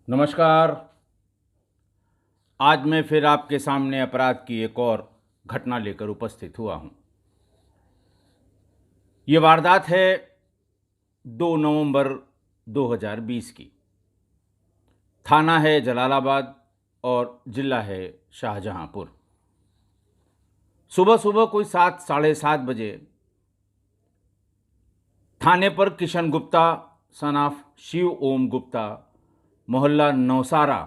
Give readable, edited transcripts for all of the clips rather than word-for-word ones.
नमस्कार। आज मैं फिर आपके सामने अपराध की एक और घटना लेकर उपस्थित हुआ हूं। ये वारदात है 2 नवंबर 2020 की। थाना है जलालाबाद और जिला है शाहजहांपुर। सुबह सुबह कोई 7 साढ़े 7 बजे थाने पर किशन गुप्ता सन ऑफ शिव ओम गुप्ता, मोहल्ला नौसारा,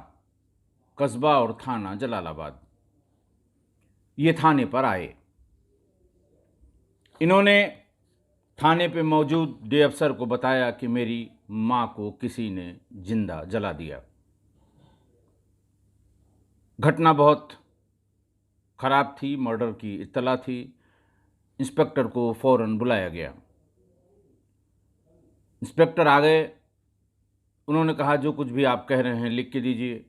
कस्बा और थाना जलालाबाद, ये थाने पर आए। इन्होंने थाने पे मौजूद डे अफसर को बताया कि मेरी मां को किसी ने जिंदा जला दिया। घटना बहुत खराब थी, मर्डर की इत्तला थी। इंस्पेक्टर को फौरन बुलाया गया। इंस्पेक्टर आ गए। उन्होंने कहा जो कुछ भी आप कह रहे हैं लिख के दीजिए।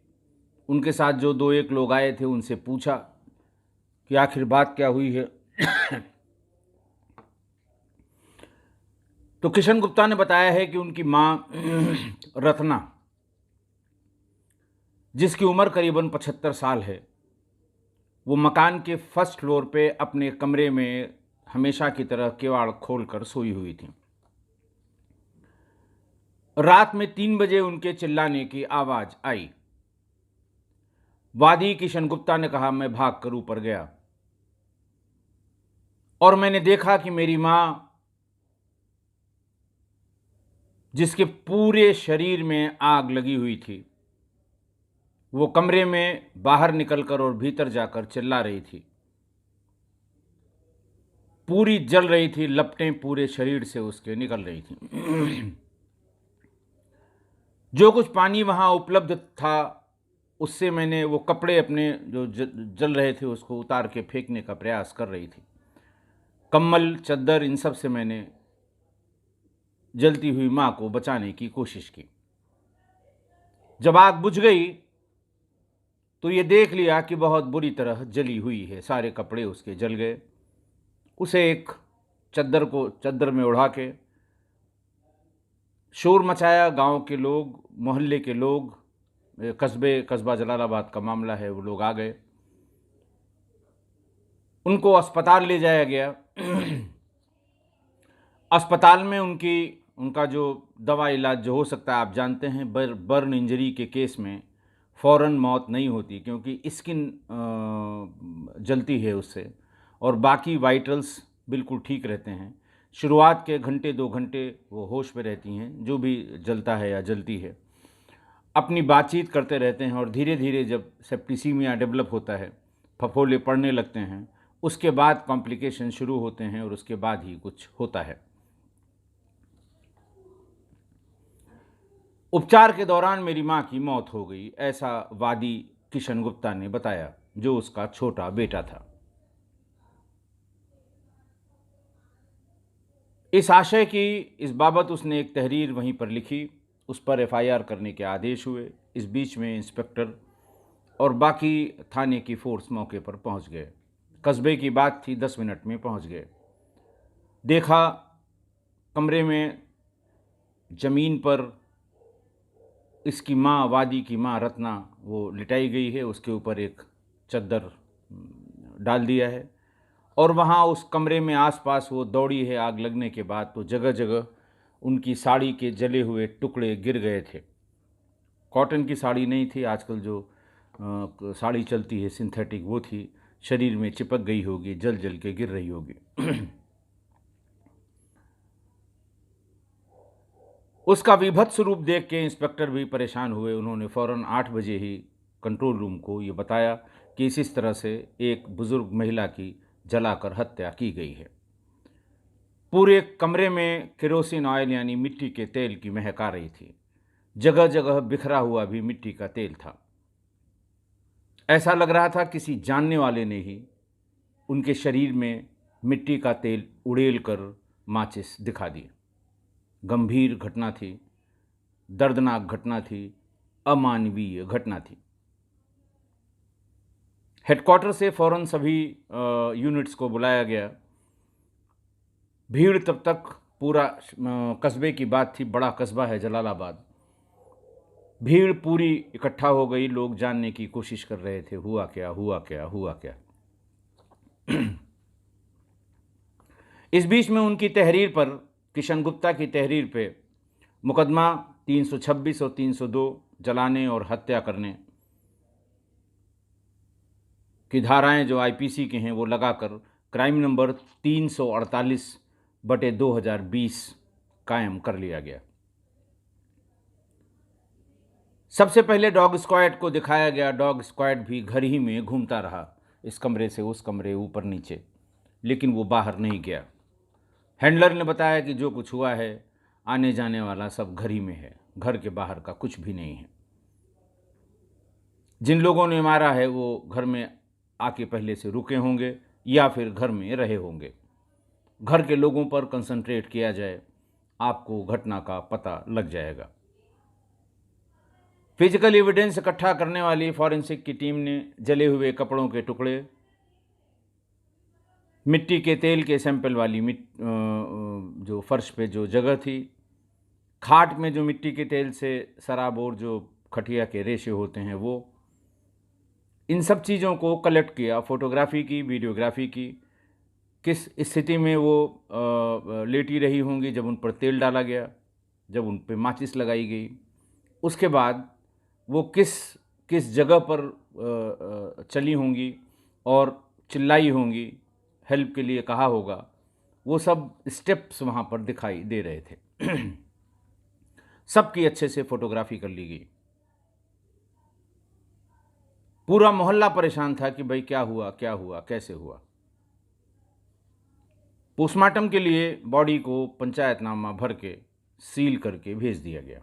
उनके साथ जो दो एक लोग आए थे उनसे पूछा कि आखिर बात क्या हुई है। तो किशन गुप्ता ने बताया है कि उनकी मां रत्ना, जिसकी उम्र करीबन 75 साल है, वो मकान के फर्स्ट फ्लोर पे अपने कमरे में हमेशा की तरह किवाड़ खोलकर सोई हुई थी। रात में 3 बजे उनके चिल्लाने की आवाज आई। वादी किशन गुप्ता ने कहा, मैं भागकर ऊपर गया और मैंने देखा कि मेरी मां, जिसके पूरे शरीर में आग लगी हुई थी, वो कमरे में बाहर निकलकर और भीतर जाकर चिल्ला रही थी। पूरी जल रही थी, लपटें पूरे शरीर से उसके निकल रही थी। जो कुछ पानी वहां उपलब्ध था उससे मैंने वो कपड़े अपने जो जल रहे थे उसको उतार के फेंकने का प्रयास कर रही थी। कम्बल, चद्दर, इन सब से मैंने जलती हुई मां को बचाने की कोशिश की। जब आग बुझ गई तो ये देख लिया कि बहुत बुरी तरह जली हुई है, सारे कपड़े उसके जल गए। उसे एक चद्दर में उड़ा के शोर मचाया। गांव के लोग, मोहल्ले के लोग, कस्बा जलालाबाद का मामला है, वो लोग आ गए। उनको अस्पताल ले जाया गया। अस्पताल में उनका जो दवा इलाज जो हो सकता है, आप जानते हैं बर्न इंजरी के केस में फ़ौरन मौत नहीं होती, क्योंकि स्किन जलती है उससे और बाकी वाइटल्स बिल्कुल ठीक रहते हैं। शुरुआत के घंटे 2 घंटे वो होश में रहती हैं, जो भी जलता है या जलती है। अपनी बातचीत करते रहते हैं और धीरे धीरे जब सेप्टिसीमिया डेवलप होता है, फफोले पड़ने लगते हैं, उसके बाद कॉम्प्लिकेशन शुरू होते हैं और उसके बाद ही कुछ होता है। उपचार के दौरान मेरी मां की मौत हो गई, ऐसा वादी किशन गुप्ता ने बताया, जो उसका छोटा बेटा था। इस आशय की, इस बाबत उसने एक तहरीर वहीं पर लिखी। उस पर एफआईआर करने के आदेश हुए। इस बीच में इंस्पेक्टर और बाकी थाने की फोर्स मौके पर पहुंच गए। कस्बे की बात थी, 10 मिनट में पहुंच गए। देखा कमरे में जमीन पर इसकी माँ, वादी की माँ रत्ना, वो लिटाई गई है। उसके ऊपर एक चद्दर डाल दिया है और वहाँ उस कमरे में आसपास वो दौड़ी है। आग लगने के बाद तो जगह जगह उनकी साड़ी के जले हुए टुकड़े गिर गए थे। कॉटन की साड़ी नहीं थी, आजकल जो साड़ी चलती है सिंथेटिक, वो थी। शरीर में चिपक गई होगी, जल जल के गिर रही होगी। उसका विभत्स स्वरूप देख के इंस्पेक्टर भी परेशान हुए। उन्होंने फ़ौरन 8 बजे ही कंट्रोल रूम को ये बताया कि इस तरह से एक बुज़ुर्ग महिला की जलाकर हत्या की गई है। पूरे कमरे में केरोसिन ऑयल यानी मिट्टी के तेल की महक आ रही थी। जगह जगह बिखरा हुआ भी मिट्टी का तेल था। ऐसा लग रहा था किसी जानने वाले ने ही उनके शरीर में मिट्टी का तेल उड़ेल कर माचिस दिखा दी। गंभीर घटना थी, दर्दनाक घटना थी, अमानवीय घटना थी। हेडक्वार्टर से फ़ौरन सभी यूनिट्स को बुलाया गया। भीड़ तब तक, पूरा कस्बे की बात थी, बड़ा कस्बा है जलालाबाद। भीड़ पूरी इकट्ठा हो गई। लोग जानने की कोशिश कर रहे थे, हुआ क्या, हुआ क्या, हुआ क्या। इस बीच में उनकी तहरीर पर, किशन गुप्ता की तहरीर पे मुकदमा 326 और 302 जलाने और हत्या करने की धाराएं जो आईपीसी के हैं वो लगाकर क्राइम नंबर 348/2020 कायम कर लिया गया। सबसे पहले डॉग स्क्वाड को दिखाया गया। डॉग स्क्वाड भी घर ही में घूमता रहा, इस कमरे से उस कमरे, ऊपर नीचे, लेकिन वो बाहर नहीं गया। हैंडलर ने बताया कि जो कुछ हुआ है, आने जाने वाला सब घर ही में है, घर के बाहर का कुछ भी नहीं है। जिन लोगों ने मारा है वो घर में आके पहले से रुके होंगे या फिर घर में रहे होंगे। घर के लोगों पर कंसंट्रेट किया जाए, आपको घटना का पता लग जाएगा। फिजिकल एविडेंस इकट्ठा करने वाली फॉरेंसिक की टीम ने जले हुए कपड़ों के टुकड़े, मिट्टी के तेल के सैंपल वाली जो फर्श पे जो जगह थी, खाट में जो मिट्टी के तेल से शराब और जो खटिया के रेशे होते हैं वो, इन सब चीज़ों को कलेक्ट किया। फोटोग्राफी की, वीडियोग्राफी की, किस स्थिति में वो लेटी रही होंगी जब उन पर तेल डाला गया, जब उन पर माचिस लगाई गई, उसके बाद वो किस किस जगह पर चली होंगी और चिल्लाई होंगी, हेल्प के लिए कहा होगा, वो सब स्टेप्स वहाँ पर दिखाई दे रहे थे। सबकी अच्छे से फोटोग्राफी कर ली गई। पूरा मोहल्ला परेशान था कि भाई क्या हुआ, क्या हुआ, कैसे हुआ। पोस्टमार्टम के लिए बॉडी को पंचायतनामा भर के सील करके भेज दिया गया।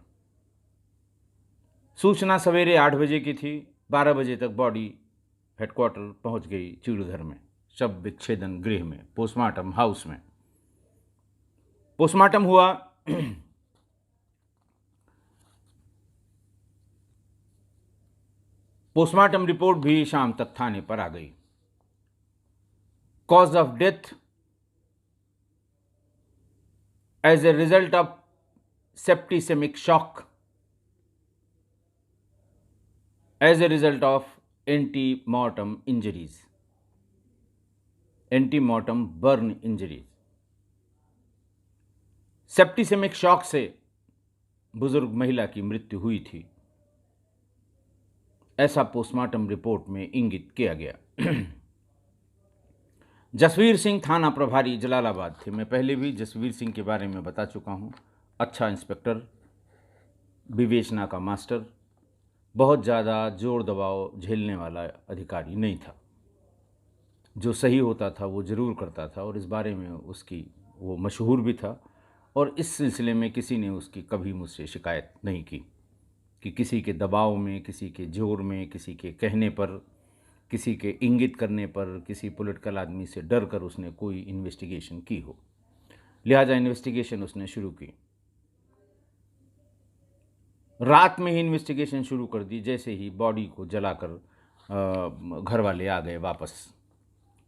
सूचना सवेरे 8 बजे की थी। 12 बजे तक बॉडी हेडक्वार्टर पहुंच गई चीड़घर में, शव विच्छेदन गृह में, पोस्टमार्टम हाउस में। पोस्टमार्टम हुआ। पोस्टमार्टम रिपोर्ट भी शाम तक थाने पर आ गई। Cause of death as a result of septicemic shock as a result of anti-mortem injuries, anti-mortem burn injuries। Septicemic shock से बुजुर्ग महिला की मृत्यु हुई थी, ऐसा पोस्टमार्टम रिपोर्ट में इंगित किया गया। जसवीर सिंह थाना प्रभारी जलालाबाद थे। मैं पहले भी जसवीर सिंह के बारे में बता चुका हूँ। अच्छा इंस्पेक्टर, विवेचना का मास्टर, बहुत ज़्यादा जोर दबाव झेलने वाला अधिकारी नहीं था। जो सही होता था वो ज़रूर करता था और इस बारे में उसकी वो मशहूर भी था। और इस सिलसिले में किसी ने उसकी कभी मुझसे शिकायत नहीं की कि किसी के दबाव में, किसी के जोर में, किसी के कहने पर, किसी के इंगित करने पर, किसी पॉलिटिकल आदमी से डर कर उसने कोई इन्वेस्टिगेशन की हो। लिहाजा इन्वेस्टिगेशन उसने शुरू की। रात में ही इन्वेस्टिगेशन शुरू कर दी। जैसे ही बॉडी को जलाकर घर वाले आ गए वापस।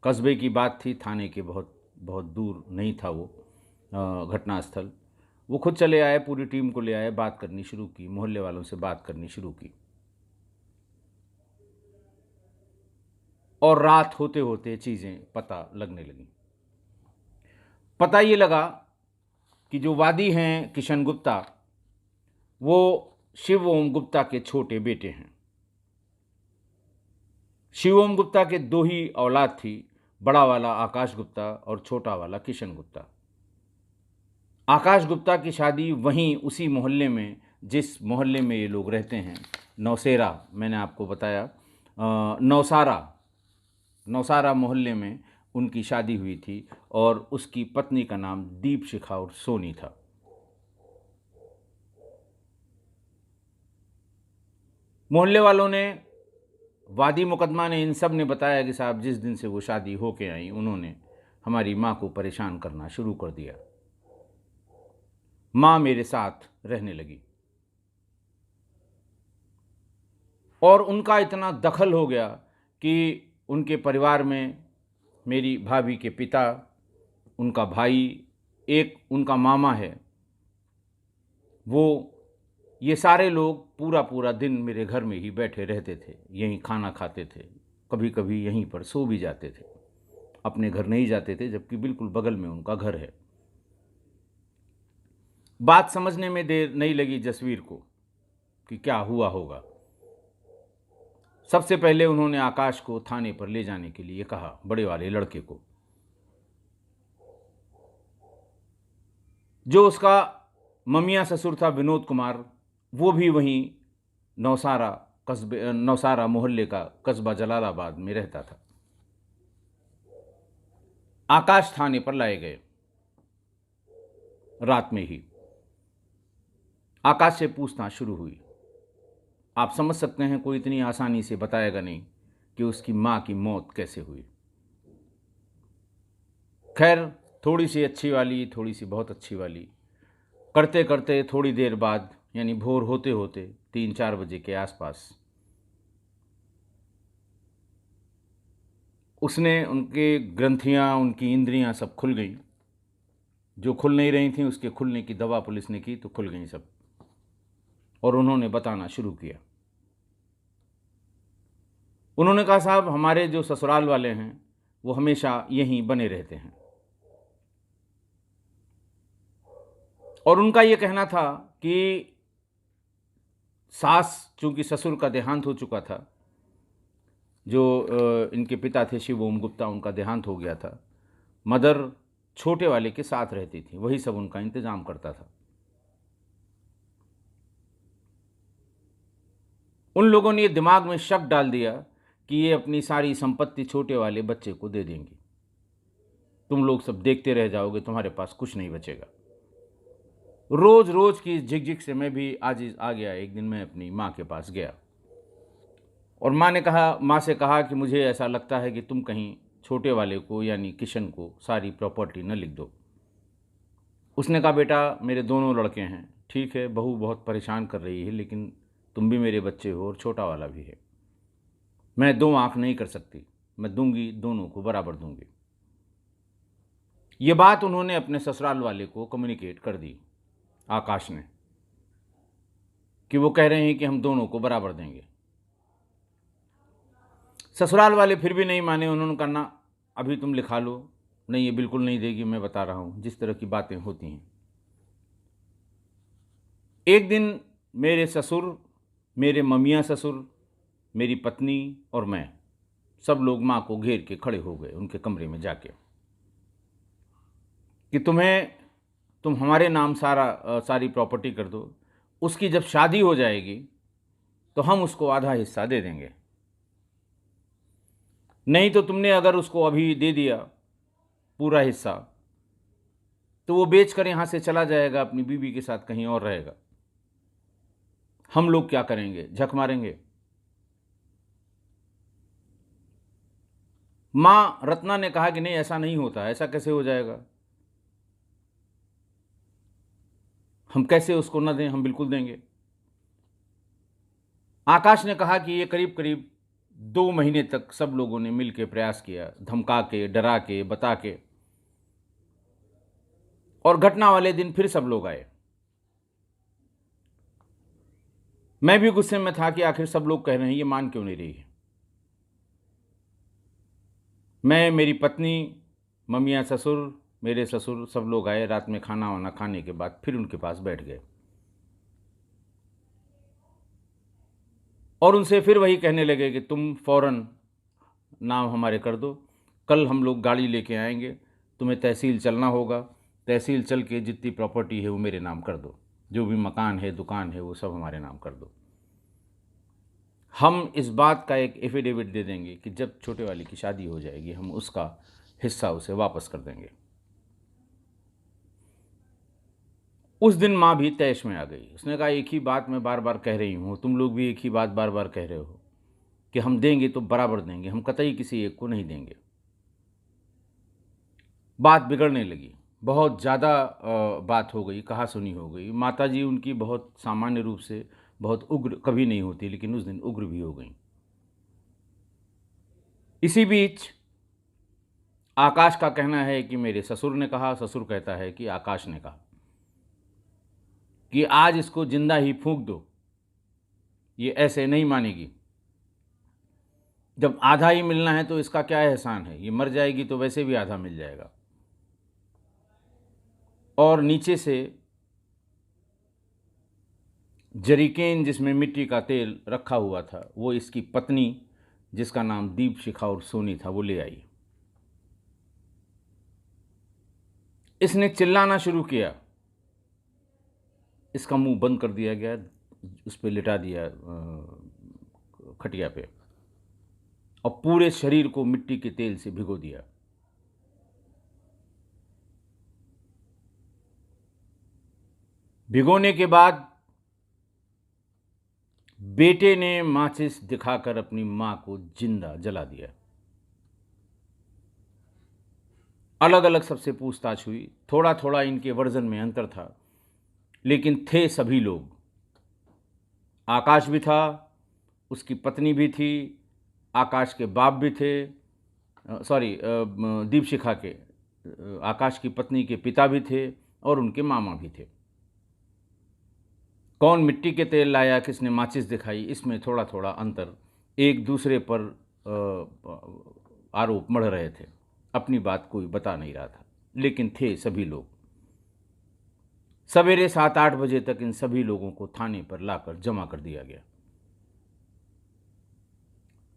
कस्बे की बात थी, थाने के बहुत बहुत दूर नहीं था वो घटनास्थल। वो खुद चले आए, पूरी टीम को ले आए, बात करनी शुरू की, मोहल्ले वालों से बात करनी शुरू की। और रात होते होते चीज़ें पता लगने लगीं। पता ये लगा कि जो वादी हैं किशन गुप्ता, वो शिव ओम गुप्ता के छोटे बेटे हैं। शिव ओम गुप्ता के 2 ही औलाद थी, बड़ा वाला आकाश गुप्ता और छोटा वाला किशन गुप्ता। आकाश गुप्ता की शादी वहीं उसी मोहल्ले में, जिस मोहल्ले में ये लोग रहते हैं, नौसेरा, मैंने आपको बताया, नौसारा मोहल्ले में उनकी शादी हुई थी और उसकी पत्नी का नाम दीप शिखा और सोनी था। मोहल्ले वालों ने, वादी मुकदमा ने, इन सब ने बताया कि साहब जिस दिन से वो शादी होके आई उन्होंने हमारी माँ को परेशान करना शुरू कर दिया। माँ मेरे साथ रहने लगी और उनका इतना दखल हो गया कि उनके परिवार में मेरी भाभी के पिता, उनका भाई, एक उनका मामा है, वो ये सारे लोग पूरा पूरा दिन मेरे घर में ही बैठे रहते थे, यहीं खाना खाते थे, कभी कभी यहीं पर सो भी जाते थे, अपने घर नहीं जाते थे, जबकि बिल्कुल बगल में उनका घर है। बात समझने में देर नहीं लगी जसवीर को कि क्या हुआ होगा। सबसे पहले उन्होंने आकाश को थाने पर ले जाने के लिए कहा, बड़े वाले लड़के को। जो उसका ममिया ससुर था विनोद कुमार, वो भी वहीं नौसारा मोहल्ले का कस्बा जलालाबाद में रहता था। आकाश थाने पर लाए गए रात में ही। आकाश से पूछताछ शुरू हुई। आप समझ सकते हैं कोई इतनी आसानी से बताएगा नहीं कि उसकी मां की मौत कैसे हुई। खैर, थोड़ी सी अच्छी वाली, थोड़ी सी बहुत अच्छी वाली, करते करते थोड़ी देर बाद, यानी भोर होते होते 3-4 बजे के आसपास, उसने उनके ग्रंथियां, उनकी इंद्रियां सब खुल गईं। जो खुल नहीं रही थी उसके खुलने की दवा पुलिस ने की तो खुल गई सब, और उन्होंने बताना शुरू किया। उन्होंने कहा, साहब हमारे जो ससुराल वाले हैं वो हमेशा यहीं बने रहते हैं, और उनका ये कहना था कि सास, चूंकि ससुर का देहांत हो चुका था, जो इनके पिता थे शिव ओम गुप्ता, उनका देहांत हो गया था, मदर छोटे वाले के साथ रहती थी, वही सब उनका इंतजाम करता था। उन लोगों ने ये दिमाग में शक डाल दिया कि ये अपनी सारी संपत्ति छोटे वाले बच्चे को दे देंगी, तुम लोग सब देखते रह जाओगे, तुम्हारे पास कुछ नहीं बचेगा। रोज रोज की झिकझिक से मैं भी आज आ गया। एक दिन मैं अपनी माँ के पास गया और माँ से कहा कि मुझे ऐसा लगता है कि तुम कहीं छोटे वाले को, यानी किशन को, सारी प्रॉपर्टी न लिख दो। उसने कहा, बेटा मेरे दोनों लड़के हैं, ठीक है बहू बहुत परेशान कर रही है, लेकिन तुम भी मेरे बच्चे हो और छोटा वाला भी है, मैं 2 आंख नहीं कर सकती, मैं दूंगी, दोनों को बराबर दूंगी। ये बात उन्होंने अपने ससुराल वाले को कम्युनिकेट कर दी, आकाश ने, कि वो कह रहे हैं कि हम दोनों को बराबर देंगे। ससुराल वाले फिर भी नहीं माने। उन्होंने कहा, ना अभी तुम लिखा लो, नहीं ये बिल्कुल नहीं देगी, मैं बता रहा हूं जिस तरह की बातें होती हैं। एक दिन मेरे ससुर, मेरे ममिया ससुर, मेरी पत्नी और मैं, सब लोग माँ को घेर के खड़े हो गए उनके कमरे में जाके कि तुम हमारे नाम सारी प्रॉपर्टी कर दो, उसकी जब शादी हो जाएगी तो हम उसको आधा हिस्सा दे देंगे, नहीं तो तुमने अगर उसको अभी दे दिया पूरा हिस्सा तो वो बेच कर यहाँ से चला जाएगा, अपनी बीवी के साथ कहीं और रहेगा, हम लोग क्या करेंगे, झक मारेंगे। माँ रत्ना ने कहा कि नहीं ऐसा नहीं होता, ऐसा कैसे हो जाएगा, हम कैसे उसको न दें, हम बिल्कुल देंगे। आकाश ने कहा कि ये करीब करीब 2 महीने तक सब लोगों ने मिलकर प्रयास किया, धमका के, डरा के, बता के, और घटना वाले दिन फिर सब लोग आए। मैं भी गुस्से में था कि आखिर सब लोग कह रहे हैं, ये मान क्यों नहीं रही है। मैं, मेरी पत्नी, ममिया ससुर, मेरे ससुर, सब लोग आए। रात में खाना वाना खाने के बाद फिर उनके पास बैठ गए और उनसे फिर वही कहने लगे कि तुम फौरन नाम हमारे कर दो, कल हम लोग गाड़ी लेके आएंगे, तुम्हें तहसील चलना होगा, तहसील चल के जितनी प्रॉपर्टी है वो मेरे नाम कर दो, जो भी मकान है, दुकान है, वो सब हमारे नाम कर दो। हम इस बात का एक एफिडेविट दे देंगे कि जब छोटे वाले की शादी हो जाएगी हम उसका हिस्सा उसे वापस कर देंगे। उस दिन माँ भी तैश में आ गई। उसने कहा, एक ही बात मैं बार बार कह रही हूँ, तुम लोग भी एक ही बात बार बार कह रहे हो कि हम देंगे तो बराबर देंगे, हम कतई किसी एक को नहीं देंगे। बात बिगड़ने लगी, बहुत ज़्यादा बात हो गई, कहा सुनी हो गई। माताजी उनकी बहुत सामान्य रूप से बहुत उग्र कभी नहीं होती, लेकिन उस दिन उग्र भी हो गई। इसी बीच आकाश का कहना है कि मेरे ससुर ने कहा, ससुर कहता है कि आकाश ने कहा। कि आज इसको जिंदा ही फूंक दो, ये ऐसे नहीं मानेगी। जब आधा ही मिलना है तो इसका क्या एहसान है, ये मर जाएगी तो वैसे भी आधा मिल जाएगा। और नीचे से जरीकेन जिसमें मिट्टी का तेल रखा हुआ था वो इसकी पत्नी, जिसका नाम दीपशिखा और सोनी था, वो ले आई। इसने चिल्लाना शुरू किया, इसका मुंह बंद कर दिया गया, उस पर लिटा दिया खटिया पे, और पूरे शरीर को मिट्टी के तेल से भिगो दिया। भिगोने के बाद बेटे ने माचिस दिखाकर अपनी मां को जिंदा जला दिया। अलग अलग सबसे पूछताछ हुई, थोड़ा थोड़ा इनके वर्जन में अंतर था, लेकिन थे सभी लोग। आकाश भी था, उसकी पत्नी भी थी, आकाश के बाप भी थे, दीपशिखा के, आकाश की पत्नी के पिता भी थे और उनके मामा भी थे। कौन मिट्टी के तेल लाया, किसने माचिस दिखाई, इसमें थोड़ा थोड़ा अंतर, एक दूसरे पर आरोप मढ़ रहे थे। अपनी बात कोई बता नहीं रहा था, लेकिन थे सभी लोग। सवेरे 7-8 बजे तक इन सभी लोगों को थाने पर लाकर जमा कर दिया गया।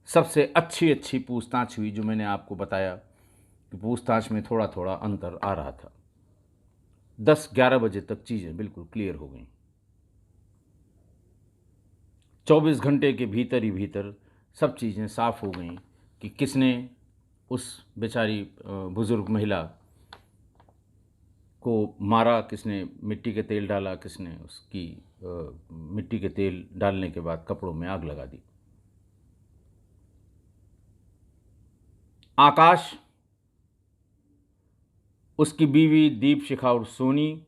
सबसे अच्छी पूछताछ हुई, जो मैंने आपको बताया कि पूछताछ में थोड़ा थोड़ा अंतर आ रहा था। 10-11 बजे तक चीज़ें बिल्कुल क्लियर हो गई। 24 घंटे के भीतर ही भीतर सब चीज़ें साफ हो गई कि किसने उस बेचारी बुज़ुर्ग महिला को मारा, किसने मिट्टी के तेल डाला, किसने उसकी मिट्टी के तेल डालने के बाद कपड़ों में आग लगा दी। आकाश, उसकी बीवी दीपशिखा और सोनी,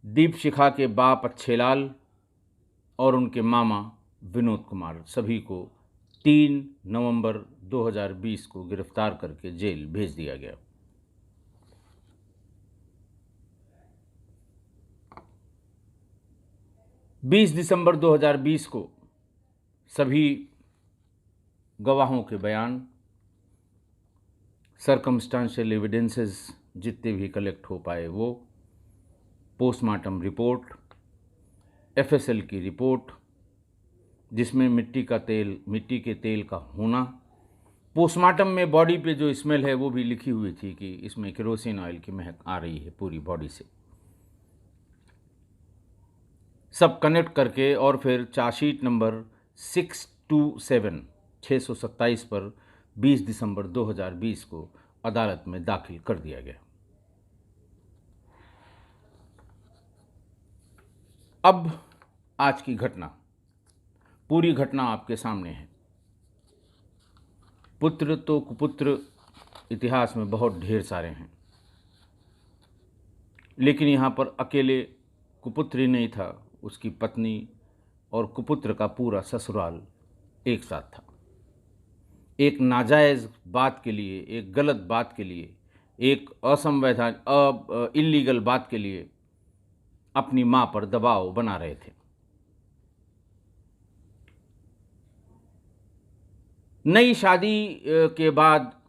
दीपशिखा के बाप अच्छेलाल और उनके मामा विनोद कुमार, सभी को 3 नवंबर 2020 को गिरफ्तार करके जेल भेज दिया गया। बीस दिसंबर 2020 को सभी गवाहों के बयान, सर्कमस्टांशियल एविडेंसेस जितने भी कलेक्ट हो पाए वो, पोस्टमार्टम रिपोर्ट, एफएसएल की रिपोर्ट जिसमें मिट्टी के तेल का होना, पोस्टमार्टम में बॉडी पे जो स्मेल है वो भी लिखी हुई थी कि इसमें केरोसिन ऑयल की महक आ रही है पूरी बॉडी से। सब कनेक्ट करके और फिर चार्जशीट नंबर 627 पर 20 दिसंबर 2020 को अदालत में दाखिल कर दिया गया। अब आज की घटना, पूरी घटना आपके सामने है। पुत्र तो कुपुत्र इतिहास में बहुत ढेर सारे हैं, लेकिन यहाँ पर अकेले कुपुत्र ही नहीं था, उसकी पत्नी और कुपुत्र का पूरा ससुराल एक साथ था। एक नाजायज़ बात के लिए, एक गलत बात के लिए, एक इल्लीगल बात के लिए अपनी मां पर दबाव बना रहे थे। नई शादी के बाद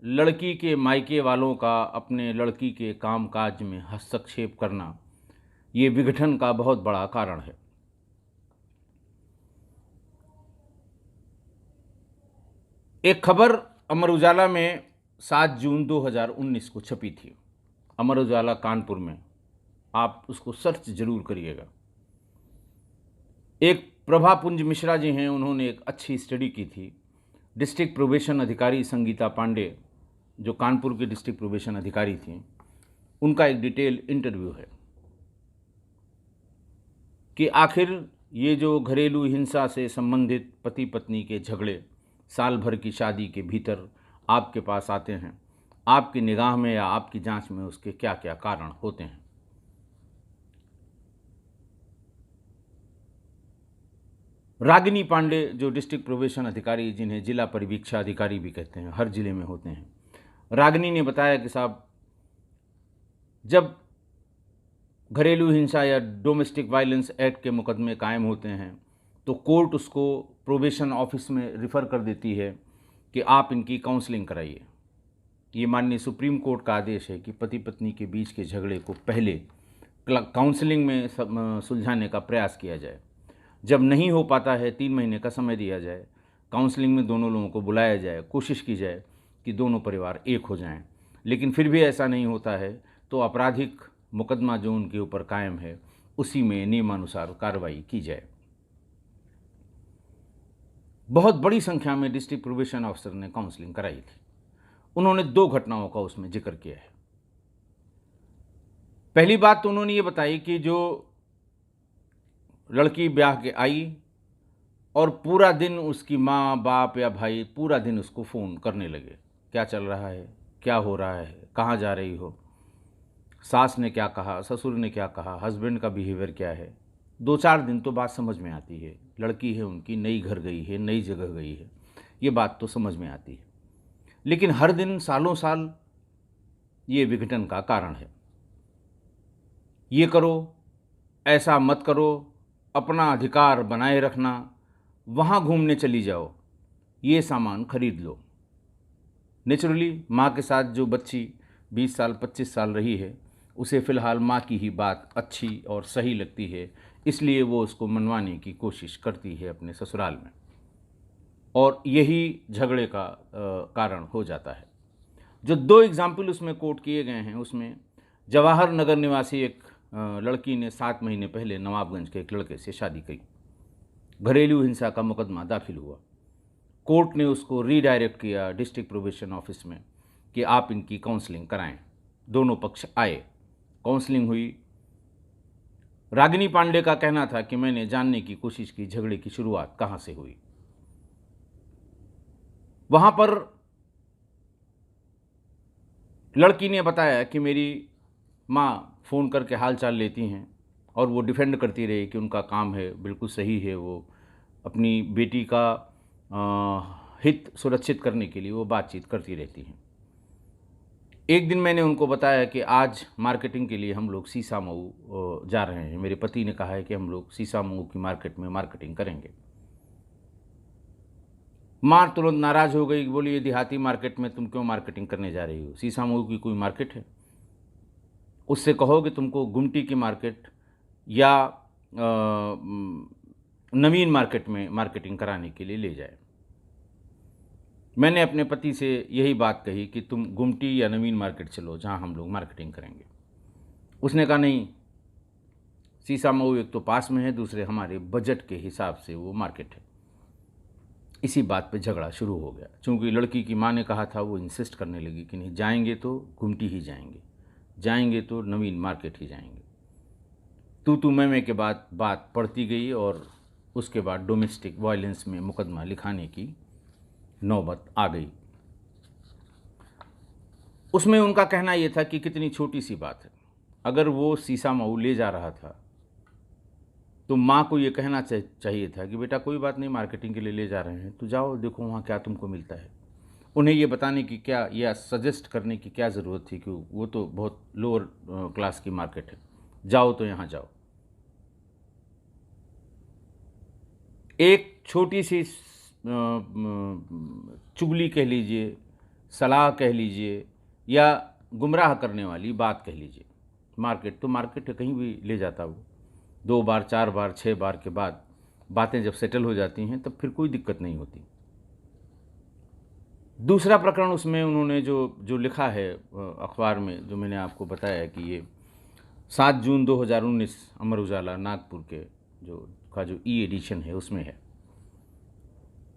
लड़की के मायके वालों का अपने लड़की के कामकाज में हस्तक्षेप करना, ये विघटन का बहुत बड़ा कारण है। एक खबर अमर उजाला में 7 जून 2019 को छपी थी, अमर उजाला कानपुर में, आप उसको सर्च जरूर करिएगा। एक प्रभापुंज मिश्रा जी हैं, उन्होंने एक अच्छी स्टडी की थी। डिस्ट्रिक्ट प्रोबेशन अधिकारी संगीता पांडे, जो कानपुर के डिस्ट्रिक्ट प्रोबेशन अधिकारी थी, उनका एक डिटेल इंटरव्यू है कि आखिर ये जो घरेलू हिंसा से संबंधित पति पत्नी के झगड़े साल भर की शादी के भीतर आपके पास आते हैं, आपकी निगाह में या आपकी जांच में उसके क्या क्या कारण होते हैं। रागिनी पांडे, जो डिस्ट्रिक्ट प्रोबेशन अधिकारी, जिन्हें जिला परिवीक्षा अधिकारी भी कहते हैं, हर जिले में होते हैं, रागिनी ने बताया कि साहब, जब घरेलू हिंसा या डोमेस्टिक वायलेंस एक्ट के मुकदमे कायम होते हैं तो कोर्ट उसको प्रोबेशन ऑफिस में रिफ़र कर देती है कि आप इनकी काउंसलिंग कराइए। ये माननीय सुप्रीम कोर्ट का आदेश है कि पति पत्नी के बीच के झगड़े को पहले काउंसलिंग में सुलझाने का प्रयास किया जाए। जब नहीं हो पाता है 3 महीने का समय दिया जाए, काउंसलिंग में दोनों लोगों को बुलाया जाए, कोशिश की जाए कि दोनों परिवार एक हो जाएं। लेकिन फिर भी ऐसा नहीं होता है तो आपराधिक मुकदमा जो उनके ऊपर कायम है उसी में नियमानुसार कार्रवाई की जाए। बहुत बड़ी संख्या में डिस्ट्रिक्ट प्रोबेशन ऑफिसर ने काउंसलिंग कराई थी। उन्होंने 2 घटनाओं का उसमें जिक्र किया है। पहली बात तो उन्होंने ये बताई कि जो लड़की ब्याह के आई और पूरा दिन उसकी माँ, बाप या भाई पूरा दिन उसको फ़ोन करने लगे, क्या चल रहा है, क्या हो रहा है, कहाँ जा रही हो, सास ने क्या कहा, ससुर ने क्या कहा, हस्बैंड का बिहेवियर क्या है। 2-4 दिन तो बात समझ में आती है, लड़की है उनकी, नई घर गई है, नई जगह गई है, ये बात तो समझ में आती है। लेकिन हर दिन सालों साल ये विघटन का कारण है। ये करो, ऐसा मत करो, अपना अधिकार बनाए रखना, वहाँ घूमने चली जाओ, ये सामान खरीद लो। नेचुरली माँ के साथ जो बच्ची 20 साल 25 साल रही है उसे फ़िलहाल माँ की ही बात अच्छी और सही लगती है, इसलिए वो उसको मनवाने की कोशिश करती है अपने ससुराल में, और यही झगड़े का कारण हो जाता है। जो 2 एग्जाम्पल उसमें कोट किए गए हैं उसमें जवाहर नगर निवासी एक लड़की ने 7 महीने पहले नवाबगंज के एक लड़के से शादी की। घरेलू हिंसा का मुकदमा दाखिल हुआ। कोर्ट ने उसको रीडायरेक्ट किया डिस्ट्रिक्ट प्रोबेशन ऑफिस में कि आप इनकी काउंसलिंग कराएं। दोनों पक्ष आए, काउंसलिंग हुई। रागिनी पांडे का कहना था कि मैंने जानने की कोशिश की झगड़े की शुरुआत कहाँ से हुई। वहाँ पर लड़की ने बताया कि मेरी माँ फ़ोन करके हाल चाल लेती हैं और वो डिफेंड करती रही कि उनका काम है, बिल्कुल सही है, वो अपनी बेटी का हित सुरक्षित करने के लिए वो बातचीत करती रहती हैं। एक दिन मैंने उनको बताया कि आज मार्केटिंग के लिए हम लोग सीसामऊ जा रहे हैं, मेरे पति ने कहा है कि हम लोग सीसामऊ की मार्केट में मार्केटिंग करेंगे। माँ तुरंत नाराज़ हो गई, बोली ये देहाती मार्केट में तुम क्यों मार्केटिंग करने जा रही हो, सीसामऊ की कोई मार्केट है, उससे कहो कि तुमको गुमटी की मार्केट या नवीन मार्केट में मार्केटिंग कराने के लिए ले जाए। मैंने अपने पति से यही बात कही कि तुम गुमटी या नवीन मार्केट चलो जहां हम लोग मार्केटिंग करेंगे। उसने कहा नहीं, सीसामऊ एक तो पास में है, दूसरे हमारे बजट के हिसाब से वो मार्केट है। इसी बात पे झगड़ा शुरू हो गया। चूँकि लड़की की माँ ने कहा था, वो इंसिस्ट करने लगी कि नहीं, जाएंगे तो गुमटी ही जाएंगे, जाएंगे तो नवीन मार्केट ही जाएंगे। तू मैं के बाद बात बढ़ती गई और उसके बाद डोमेस्टिक वायलेंस में मुकदमा लिखाने की नौबत आ गई। उसमें उनका कहना यह था कि कितनी छोटी सी बात है, अगर वो सीसामऊ ले जा रहा था तो माँ को ये कहना चाहिए था कि बेटा कोई बात नहीं, मार्केटिंग के लिए ले जा रहे हैं तो जाओ, देखो वहाँ क्या तुमको मिलता है। उन्हें ये बताने की क्या या सजेस्ट करने की क्या ज़रूरत थी कि वो तो बहुत लोअर क्लास की मार्केट है, जाओ तो यहाँ जाओ। एक छोटी सी चुगली कह लीजिए, सलाह कह लीजिए, या गुमराह करने वाली बात कह लीजिए, मार्केट तो मार्केट है, कहीं भी ले जाता वो। 2 बार 4 बार 6 बार के बाद बातें जब सेटल हो जाती हैं तब फिर कोई दिक्कत नहीं होती। दूसरा प्रकरण उसमें उन्होंने जो लिखा है अखबार में, जो मैंने आपको बताया कि ये 7 जून 2019 अमर उजाला नागपुर के जो ई एडिशन है उसमें है।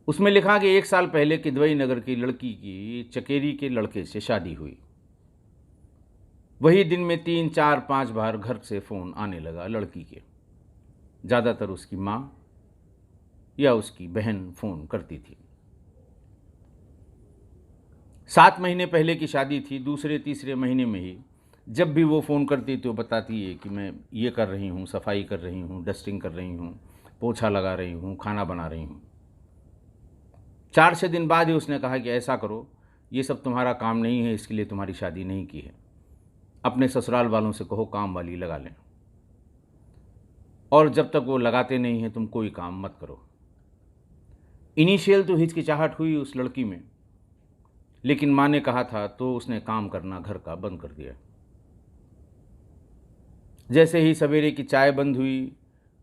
उसमें लिखा कि 1 साल पहले किदवई नगर की लड़की की चकेरी के लड़के से शादी हुई। वही दिन में 3 4 5 बार घर से फ़ोन आने लगा लड़की के। ज़्यादातर उसकी माँ या उसकी बहन फ़ोन करती थी। 7 महीने पहले की शादी थी। दूसरे तीसरे महीने में ही जब भी वो फ़ोन करती तो बताती है कि मैं ये कर रही हूँ, सफाई कर रही हूँ, डस्टिंग कर रही हूँ, पोछा लगा रही हूँ, खाना बना रही हूँ। 4-6 दिन बाद ही उसने कहा कि ऐसा करो, ये सब तुम्हारा काम नहीं है, इसके लिए तुम्हारी शादी नहीं की है, अपने ससुराल वालों से कहो काम वाली लगा लें। और जब तक वो लगाते नहीं हैं तुम कोई काम मत करो। इनिशियल तो हिचकिचाहट हुई उस लड़की में, लेकिन माँ ने कहा था तो उसने काम करना घर का बंद कर दिया। जैसे ही सवेरे की चाय बंद हुई,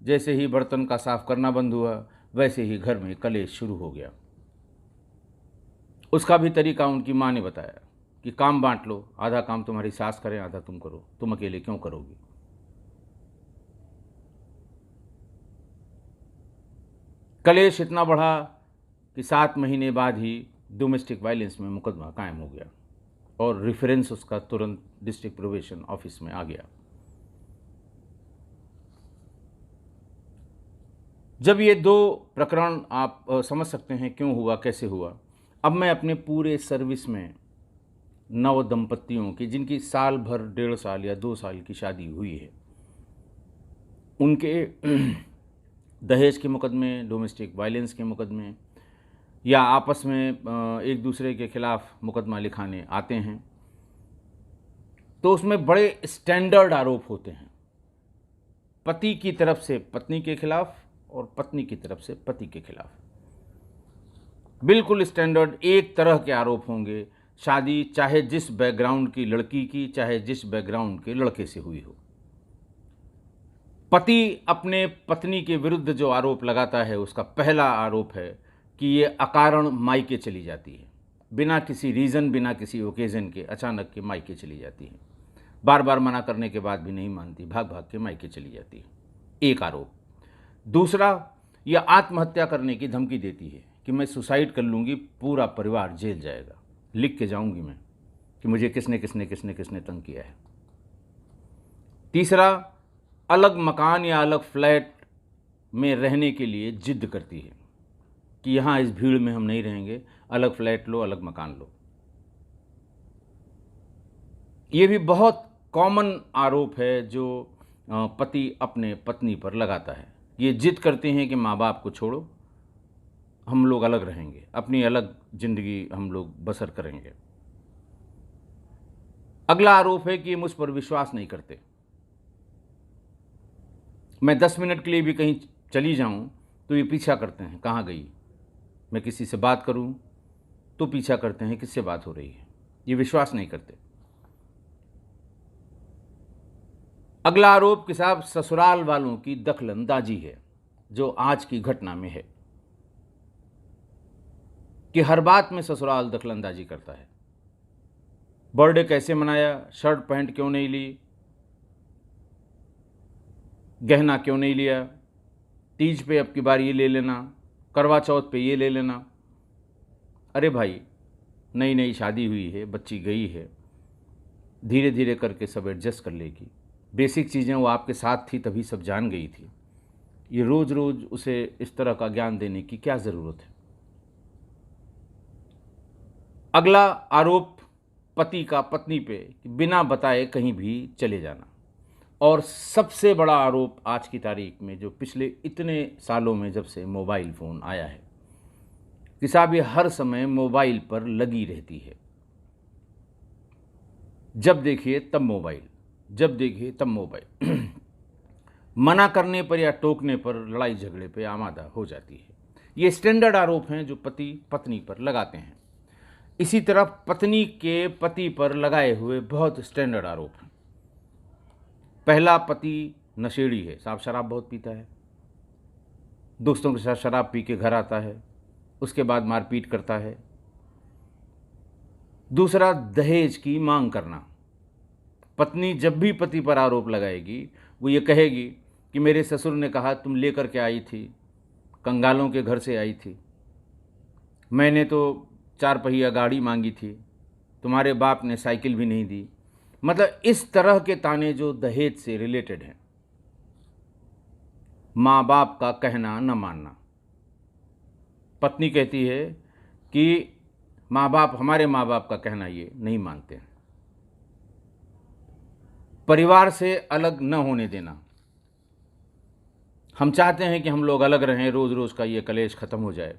जैसे ही बर्तन का साफ करना बंद हुआ, वैसे ही घर में कलेश शुरू हो गया। उसका भी तरीका उनकी माँ ने बताया कि काम बांट लो, आधा काम तुम्हारी सास करें, आधा तुम करो, तुम अकेले क्यों करोगी। कलेश इतना बढ़ा कि 7 महीने बाद ही डोमेस्टिक वायलेंस में मुकदमा कायम हो गया और रेफरेंस उसका तुरंत डिस्ट्रिक्ट प्रोबेशन ऑफिस में आ गया। जब ये 2 प्रकरण आप समझ सकते हैं क्यों हुआ, कैसे हुआ। अब मैं अपने पूरे सर्विस में नव दंपतियों की, जिनकी साल भर, 1.5 साल या 2 साल की शादी हुई है, उनके दहेज के मुकदमे, डोमेस्टिक वायलेंस के मुकदमे या आपस में एक दूसरे के खिलाफ मुकदमा लिखाने आते हैं, तो उसमें बड़े स्टैंडर्ड आरोप होते हैं। पति की तरफ से पत्नी के खिलाफ और पत्नी की तरफ से पति के खिलाफ बिल्कुल स्टैंडर्ड एक तरह के आरोप होंगे। शादी चाहे जिस बैकग्राउंड की लड़की की, चाहे जिस बैकग्राउंड के लड़के से हुई हो, पति अपने पत्नी के विरुद्ध जो आरोप लगाता है, उसका पहला आरोप है कि ये अकारण मायके चली जाती है, बिना किसी रीज़न, बिना किसी ओकेज़न के अचानक के मायके चली जाती है, बार बार मना करने के बाद भी नहीं मानती, भाग भाग के मायके चली जाती है, एक आरोप। दूसरा, यह आत्महत्या करने की धमकी देती है कि मैं सुसाइड कर लूँगी, पूरा परिवार जेल जाएगा, लिख के जाऊँगी मैं कि मुझे किसने किसने किसने किसने तंग किया है। तीसरा, अलग मकान या अलग फ्लैट में रहने के लिए जिद करती है कि यहाँ इस भीड़ में हम नहीं रहेंगे, अलग फ्लैट लो, अलग मकान लो। ये भी बहुत कॉमन आरोप है जो पति अपने पत्नी पर लगाता है। ये जिद करते हैं कि माँ बाप को छोड़ो, हम लोग अलग रहेंगे, अपनी अलग ज़िंदगी हम लोग बसर करेंगे। अगला आरोप है कि ये मुझ पर विश्वास नहीं करते। मैं 10 मिनट के लिए भी कहीं चली जाऊं तो ये पीछा करते हैं, कहाँ गई। मैं किसी से बात करूं तो पीछा करते हैं, किससे बात हो रही है। ये विश्वास नहीं करते। अगला आरोप कि साहब ससुराल वालों की दखलंदाजी है, जो आज की घटना में है कि हर बात में ससुराल दखलंदाजी करता है। बर्थडे कैसे मनाया, शर्ट पैंट क्यों नहीं ली, गहना क्यों नहीं लिया, तीज पे अब की बार ये ले लेना, करवा चौथ पे ये ले लेना। अरे भाई, नई नई शादी हुई है, बच्ची गई है, धीरे धीरे करके सब एडजस्ट कर लेगी। बेसिक चीज़ें वो आपके साथ थी तभी सब जान गई थी। ये रोज़ रोज़ उसे इस तरह का ज्ञान देने की क्या ज़रूरत है। अगला आरोप पति का पत्नी पे कि बिना बताए कहीं भी चले जाना। और सबसे बड़ा आरोप आज की तारीख में, जो पिछले इतने सालों में जब से मोबाइल फ़ोन आया है, कि साहब ये हर समय मोबाइल पर लगी रहती है। जब देखिए तब मोबाइल, जब देखिए तब मोबाइल। मना करने पर या टोकने पर लड़ाई झगड़े पे आमादा हो जाती है। ये स्टैंडर्ड आरोप हैं जो पति पत्नी पर लगाते हैं। इसी तरह पत्नी के पति पर लगाए हुए बहुत स्टैंडर्ड आरोप हैं। पहला, पति नशेड़ी है, साहब शराब बहुत पीता है, दोस्तों के साथ शराब पी के घर आता है, उसके बाद मारपीट करता है। दूसरा, दहेज की मांग करना। पत्नी जब भी पति पर आरोप लगाएगी, वो ये कहेगी कि मेरे ससुर ने कहा तुम लेकर के आई थी, कंगालों के घर से आई थी, मैंने तो 4 पहिया गाड़ी मांगी थी, तुम्हारे बाप ने साइकिल भी नहीं दी। मतलब इस तरह के ताने जो दहेज से रिलेटेड हैं। माँ बाप का कहना न मानना। पत्नी कहती है कि हमारे माँ बाप का कहना ये नहीं मानते हैं। परिवार से अलग न होने देना। हम चाहते हैं कि हम लोग अलग रहें, रोज़ रोज़ का ये कलेश ख़त्म हो जाए,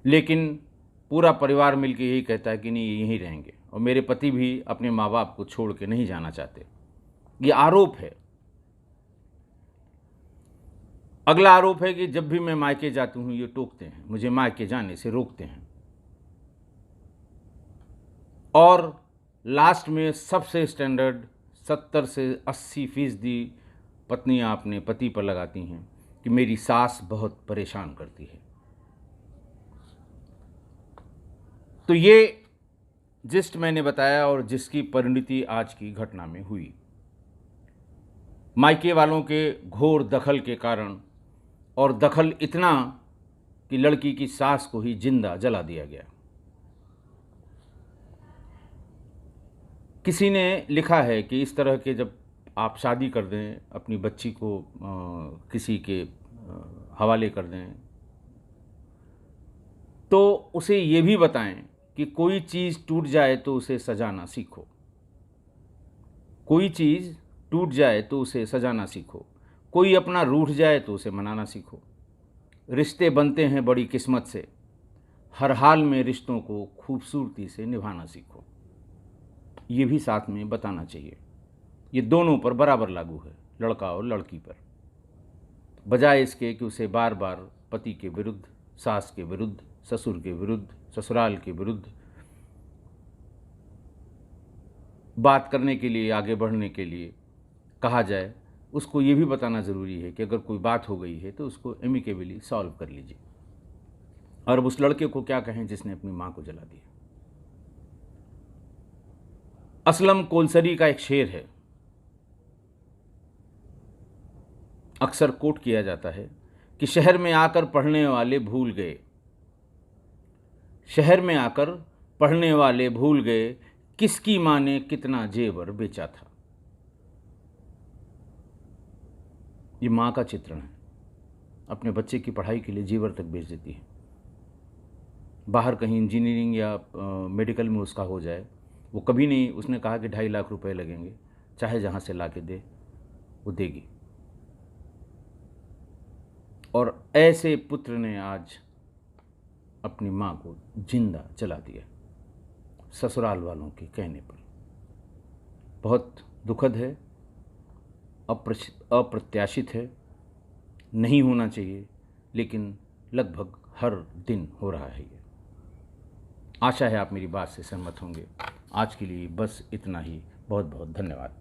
लेकिन पूरा परिवार मिलकर यही कहता है कि नहीं, यहीं रहेंगे, और मेरे पति भी अपने माँ बाप को छोड़ के नहीं जाना चाहते। ये आरोप है। अगला आरोप है कि जब भी मैं मायके जाती हूँ ये टोकते हैं, मुझे मायके जाने से रोकते हैं। और लास्ट में सबसे स्टैंडर्ड 70 से 80% पत्नियाँ अपने पति पर लगाती हैं कि मेरी सास बहुत परेशान करती है। तो ये जिस्ट मैंने बताया और जिसकी परिणति आज की घटना में हुई। मायके वालों के घोर दखल के कारण, और दखल इतना कि लड़की की सास को ही जिंदा जला दिया गया। किसी ने लिखा है कि इस तरह के जब आप शादी कर दें, अपनी बच्ची को किसी के हवाले कर दें, तो उसे ये भी बताएं कि कोई चीज़ टूट जाए तो उसे सजाना सीखो। कोई चीज़ टूट जाए तो उसे सजाना सीखो। कोई अपना रूठ जाए तो उसे मनाना सीखो। रिश्ते बनते हैं बड़ी किस्मत से, हर हाल में रिश्तों को खूबसूरती से निभाना सीखो। ये भी साथ में बताना चाहिए। ये दोनों पर बराबर लागू है, लड़का और लड़की पर। बजाय इसके कि उसे बार बार पति के विरुद्ध, सास के विरुद्ध, ससुर के विरुद्ध, ससुराल के विरुद्ध बात करने के लिए, आगे बढ़ने के लिए कहा जाए, उसको ये भी बताना ज़रूरी है कि अगर कोई बात हो गई है तो उसको एमिकेबली सॉल्व कर लीजिए। और अब उस लड़के को क्या कहें जिसने अपनी माँ को जला दिया। असलम कोलसरी का एक शेर है, अक्सर कोट किया जाता है कि शहर में आकर पढ़ने वाले भूल गए, शहर में आकर पढ़ने वाले भूल गए, किसकी माँ ने कितना जेवर बेचा था। ये माँ का चित्रण है, अपने बच्चे की पढ़ाई के लिए जेवर तक बेच देती है। बाहर कहीं इंजीनियरिंग या मेडिकल में उसका हो जाए, वो कभी नहीं, उसने कहा कि 2.5 लाख रुपए लगेंगे, चाहे जहाँ से ला के दे वो देगी। और ऐसे पुत्र ने आज अपनी माँ को जिंदा जला दिया ससुराल वालों के कहने पर। बहुत दुखद है, अप्रत्याशित है, नहीं होना चाहिए, लेकिन लगभग हर दिन हो रहा है ये। आशा है आप मेरी बात से सहमत होंगे। आज के लिए बस इतना ही। बहुत बहुत धन्यवाद।